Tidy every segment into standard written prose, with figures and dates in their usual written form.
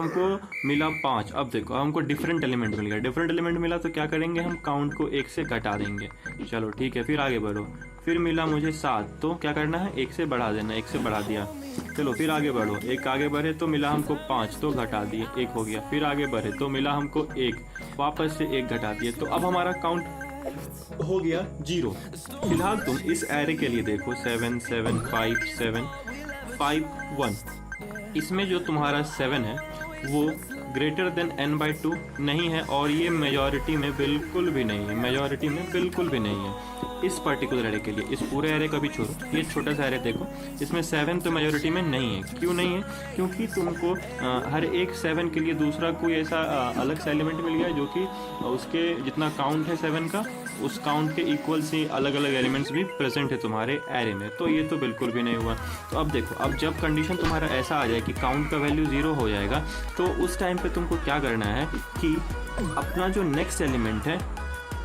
हमको मिला 5। अब देखो हमको डिफरेंट एलिमेंट मिल गया। डिफरेंट एलिमेंट मिला तो क्या करेंगे, हम काउंट को 1 से घटा देंगे। चलो ठीक है, फिर आगे बढ़ो। फिर मिला मुझे 7, तो क्या करना है, 1 से बढ़ा देना। 1 से बढ़ा दिया। चलो फिर आगे बढ़ो, एक आगे बढ़े तो मिला हमको 5, तो घटा दिए, 1 हो गया। फिर आगे बढ़े तो मिला हमको 1, वापस से 1 घटा दिए, तो अब हमारा काउंट हो गया 0। फिलहाल तुम इस एरे के लिए देखो 7 7 5 7 5 1। इसमें जो तुम्हारा 7 है वो ग्रेटर देन n/2 नहीं है, और ये मेजॉरिटी में बिल्कुल भी नहीं है। मेजॉरिटी में बिल्कुल भी नहीं है इस पर्टिकुलर एरे के लिए। इस पूरे एरे का भी छोड़ो, ये छोटा सा एरे देखो, इसमें 7 तो मेजॉरिटी में नहीं है। क्यों नहीं है? क्योंकि तुमको हर एक 7 के लिए दूसरा कोई ऐसा अलग सा एलिमेंट मिल गया जो कि उसके जितना काउंट है 7 का, उस काउंट के इक्वल से अलग अलग एलिमेंट्स भी प्रेजेंट है तुम्हारे एरे में। तो ये तो बिल्कुल भी नहीं हुआ। तो अब देखो, अब जब कंडीशन तुम्हारा ऐसा आ जाए कि काउंट का वैल्यू 0 हो जाएगा, तो उस टाइम पे तुमको क्या करना है कि अपना जो नेक्स्ट एलिमेंट है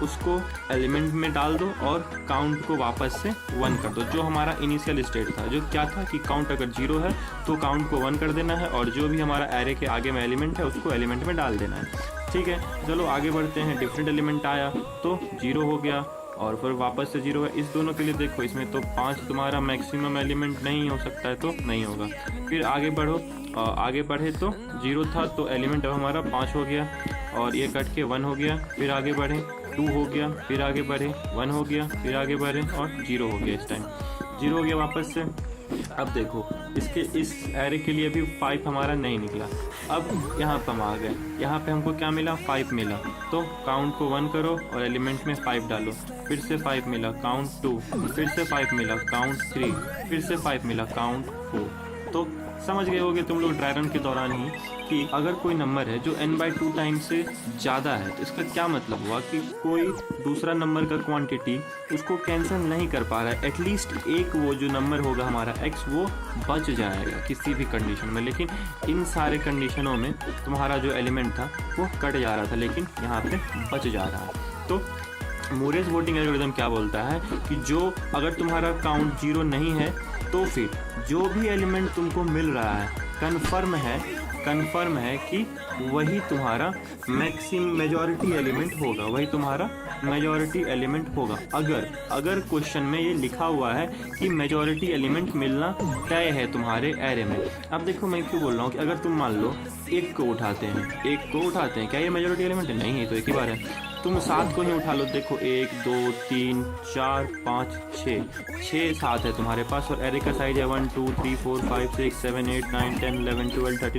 उसको एलिमेंट में डाल दो और काउंट को वापस से 1 कर दो। जो हमारा इनिशियल स्टेट था, जो क्या था कि काउंट अगर 0 है तो काउंट को 1 कर देना है, और जो भी हमारा एरे के आगे में एलिमेंट है उसको एलिमेंट में डाल देना है। ठीक है, चलो आगे बढ़ते हैं। डिफरेंट एलिमेंट आया तो 0 हो गया, और फिर वापस से 0 है। इस दोनों के लिए देखो, इसमें तो 5 तुम्हारा मैक्सिमम एलिमेंट नहीं हो सकता है, तो नहीं होगा। फिर आगे बढ़ो, आगे बढ़े तो 0 था, तो एलिमेंट अब हमारा 5 हो गया, और ये कट के 1 हो गया। फिर आगे बढ़े 2 हो गया, फिर आगे बढ़े 1 हो गया, फिर आगे बढ़े और 0 हो गया। इस टाइम 0 हो गया वापस से। अब देखो, इसके इस एरे के लिए भी 5 हमारा नहीं निकला। अब यहाँ पर हम आ गए, यहाँ पे हमको क्या मिला, 5 मिला, तो काउंट को 1 करो और एलिमेंट में 5 डालो। फिर से 5 मिला, काउंट 2, फिर से 5 मिला, काउंट 3, फिर से 5 मिला, काउंट 4। तो समझ गए होगे तुम लोग ड्राई रन के दौरान ही कि अगर कोई नंबर है जो n/2 टाइम से ज़्यादा है, तो इसका क्या मतलब हुआ कि कोई दूसरा नंबर का क्वांटिटी उसको कैंसिल नहीं कर पा रहा है। एटलीस्ट एक वो जो नंबर होगा हमारा x, वो बच जाएगा किसी भी कंडीशन में। लेकिन इन सारे कंडीशनों में तुम्हारा जो एलिमेंट था वो कट जा रहा था, लेकिन यहाँ पे बच जा रहा है। तो मूरेस वोटिंग एल्गोरिथम क्या बोलता है कि जो अगर तुम्हारा काउंट 0 नहीं है, तो फिर जो भी एलिमेंट तुमको मिल रहा है कन्फर्म है कि वही तुम्हारा मेजॉरिटी एलिमेंट होगा, वही तुम्हारा मेजॉरिटी एलिमेंट होगा। अगर क्वेश्चन में ये लिखा हुआ है कि मेजॉरिटी एलिमेंट मिलना तय है तुम्हारे एरे में। अब देखो मैं क्यों बोल रहा हूँ कि अगर तुम मान लो 1 को उठाते हैं, क्या ये मेजॉरिटी एलिमेंट है? नहीं है, तो एक ही बार है। तुम 7 को ही उठा लो, देखो 1 2 3 4 5 6 7 है तुम्हारे पास, और एरे का साइज है 1 2 3 4 5 6 7 8 9 10 11 12 13।